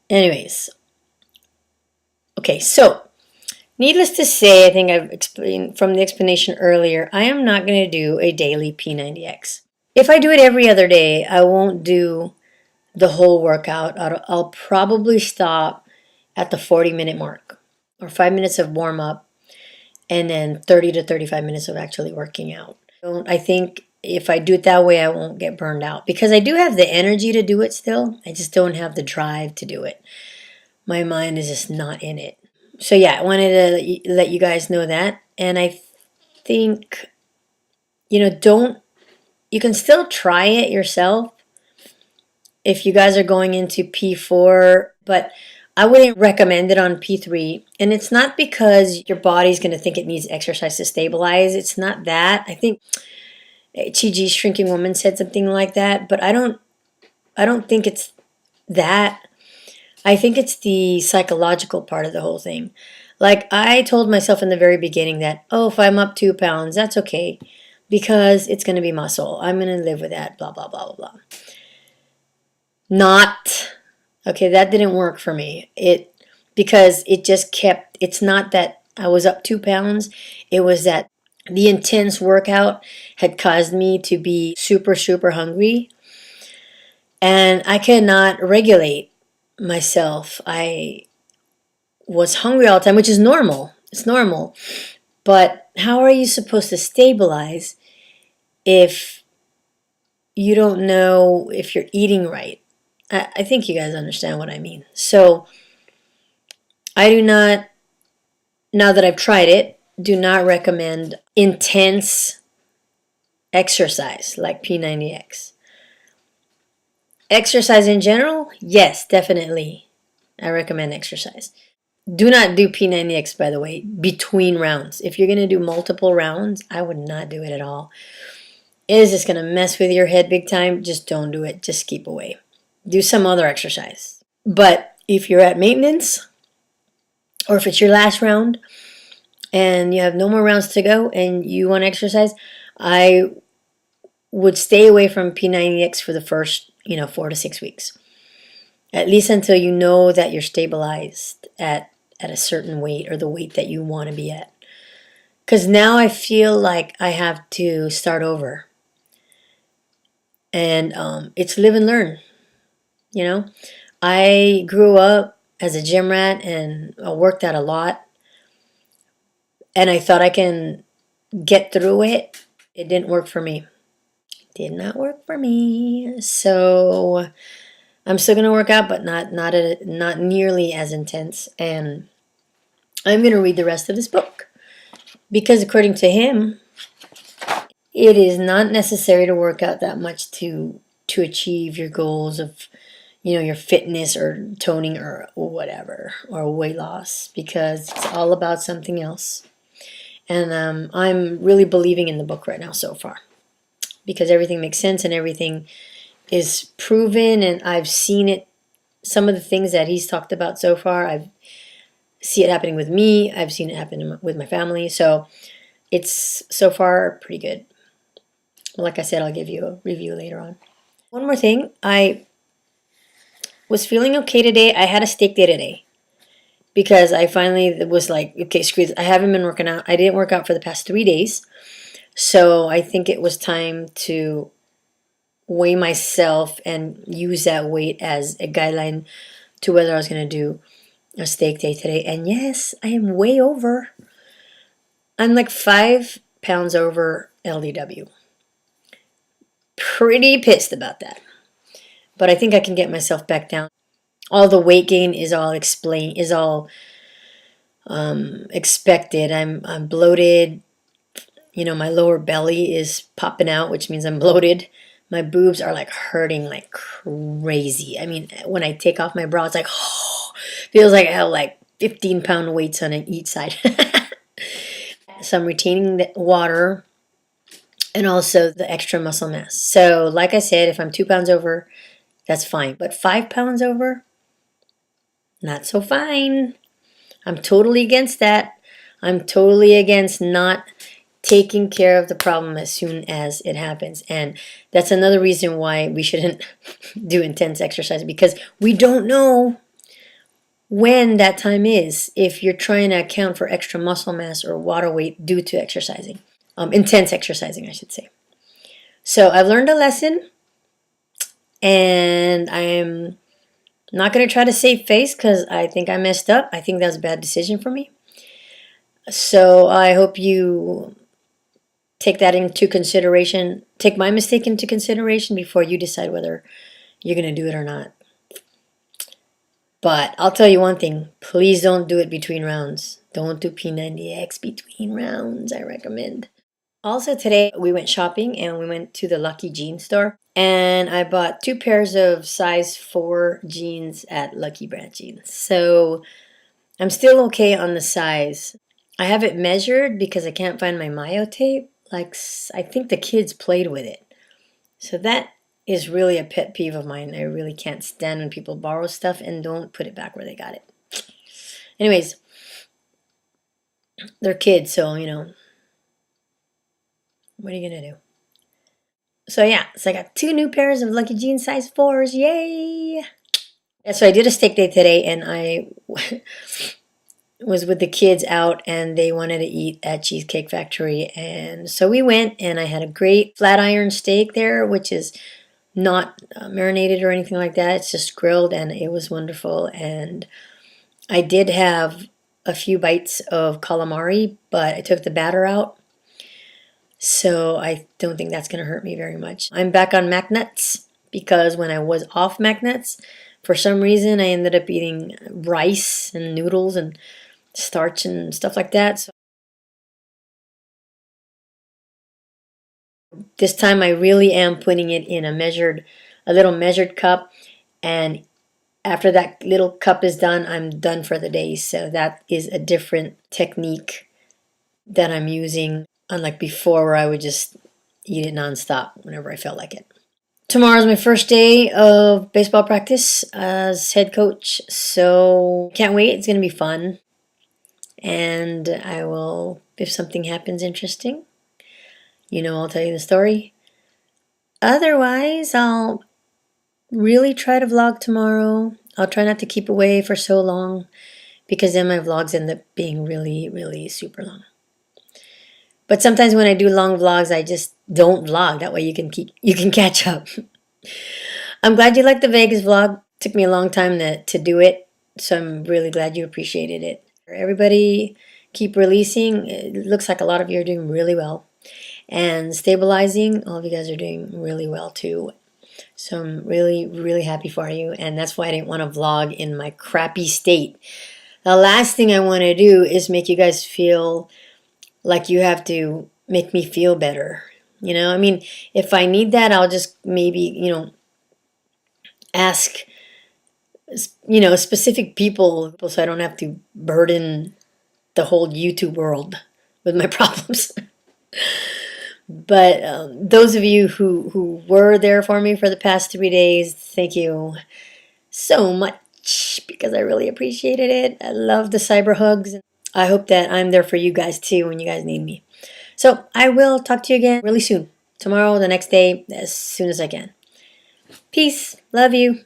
Anyways, okay, so needless to say, I think I've explained from the explanation earlier, I am not going to do a daily P90X. If I do it every other day, I won't do the whole workout. I'll probably stop at the 40-minute mark, or 5 minutes of warm up, and then 30 to 35 minutes of actually working out. I think if I do it that way, I won't get burned out because I do have the energy to do it still. I just don't have the drive to do it. My mind is just not in it. So yeah, I wanted to let you guys know that. And I think, you can still try it yourself if you guys are going into P4, but I wouldn't recommend it on P3. And it's not because your body's going to think it needs exercise to stabilize. It's not that. I think TG Shrinking Woman said something like that, but I don't think it's that. I think it's the psychological part of the whole thing. Like I told myself in the very beginning that, oh, if I'm up 2 pounds, that's okay because it's going to be muscle. I'm going to live with that, blah, blah, blah, blah, blah. Not, okay, that didn't work for me. Because it just kept, it's not that I was up 2 pounds. It was that the intense workout had caused me to be super, super hungry. And I cannot regulate myself. I was hungry all the time, which is normal. It's normal. But how are you supposed to stabilize if you don't know if you're eating right? I think you guys understand what I mean. So I do not, now that I've tried it, do not recommend intense exercise like P90X. Exercise in general, yes, definitely. I recommend exercise. Do not do P90X, by the way, between rounds. If you're going to do multiple rounds, I would not do it at all. It is just going to mess with your head big time. Just don't do it. Just keep away. Do some other exercise. But if you're at maintenance, or if it's your last round, and you have no more rounds to go, and you want to exercise, I would stay away from P90X for the first, 4 to 6 weeks. At least until you know that you're stabilized at a certain weight or the weight that you want to be at. Because now I feel like I have to start over. And it's live and learn. I grew up as a gym rat and I worked out a lot. And I thought I can get through it. It didn't work for me. Did not work for me. So I'm still gonna work out, but not nearly as intense. And I'm gonna read the rest of this book because according to him, it is not necessary to work out that much to achieve your goals of your fitness or toning or whatever or weight loss because it's all about something else. And I'm really believing in the book right now so far because everything makes sense and everything is proven and I've seen it. Some of the things that he's talked about so far, I see it happening with me. I've seen it happen with my family. So it's so far pretty good. Like I said, I'll give you a review later on. One more thing. I was feeling okay today. I had a steak day today because I finally was like, okay, screw this. I haven't been working out. I didn't work out for the past 3 days. So I think it was time to weigh myself and use that weight as a guideline to whether I was going to do a steak day today. And yes, I am way over. I'm like 5 pounds over LDW. Pretty pissed about that. But I think I can get myself back down. All the weight gain is all expected. I'm bloated. My lower belly is popping out, which means I'm bloated. My boobs are like hurting like crazy. I mean, when I take off my bra, it's like, oh, feels like I have like 15-pound weights on each side. So I'm retaining the water and also the extra muscle mass. So like I said, if I'm 2 pounds over, that's fine. But 5 pounds over, not so fine. I'm totally against that. I'm totally against not taking care of the problem as soon as it happens. And that's another reason why we shouldn't do intense exercise because we don't know. when that time is if you're trying to account for extra muscle mass or water weight due to exercising. Intense exercising, I should say. So I've learned a lesson, and I'm not going to try to save face because I think I messed up. I think that was a bad decision for me. So I hope you take that into consideration. Take my mistake into consideration before you decide whether you're going to do it or not. But I'll tell you one thing. Please don't do it between rounds. Don't do P90X between rounds, I recommend. Also today we went shopping and we went to the Lucky Jeans store. And I bought 2 pairs of size 4 jeans at Lucky Brand Jeans. So I'm still okay on the size. I have it measured because I can't find my Mayo tape. Like, I think the kids played with it. So that is really a pet peeve of mine. I really can't stand when people borrow stuff and don't put it back where they got it. Anyways, they're kids, so, you know, what are you going to do? So yeah, so I got 2 new pairs of Lucky Jeans size 4s. Yay! And so I did a steak day today, and I was with the kids out, and they wanted to eat at Cheesecake Factory. And so we went, and I had a great flat iron steak there, which is not marinated or anything like that. It's just grilled, and it was wonderful. And I did have a few bites of calamari, but I took the batter out. So I don't think that's going to hurt me very much. I'm back on Mac Nuts because when I was off Mac Nuts, for some reason I ended up eating rice and noodles and starch and stuff like that. So this time I really am putting it in a little measured cup, and after that little cup is done, I'm done for the day. So that is a different technique that I'm using, unlike before where I would just eat it nonstop whenever I felt like it. Tomorrow's my first day of baseball practice as head coach, so can't wait. It's going to be fun. And I will, if something happens interesting, you know, I'll tell you the story. Otherwise, I'll really try to vlog tomorrow. I'll try not to keep away for so long because then my vlogs end up being really, really super long. But sometimes when I do long vlogs, I just don't vlog. That way you can catch up. I'm glad you liked the Vegas vlog. It took me a long time to do it, so I'm really glad you appreciated it. Everybody keep releasing. It looks like a lot of you are doing really well. And stabilizing, all of you guys are doing really well too. So I'm really, really happy for you. And that's why I didn't want to vlog in my crappy state. The last thing I want to do is make you guys feel like you have to make me feel better. You know, I mean, if I need that, I'll just maybe, you know, ask, you know, specific people so I don't have to burden the whole YouTube world with my problems. But those of you who were there for me for the past 3 days, thank you so much because I really appreciated it. I love the cyber hugs. I hope that I'm there for you guys too when you guys need me. So I will talk to you again really soon. Tomorrow, the next day, as soon as I can. Peace. Love you.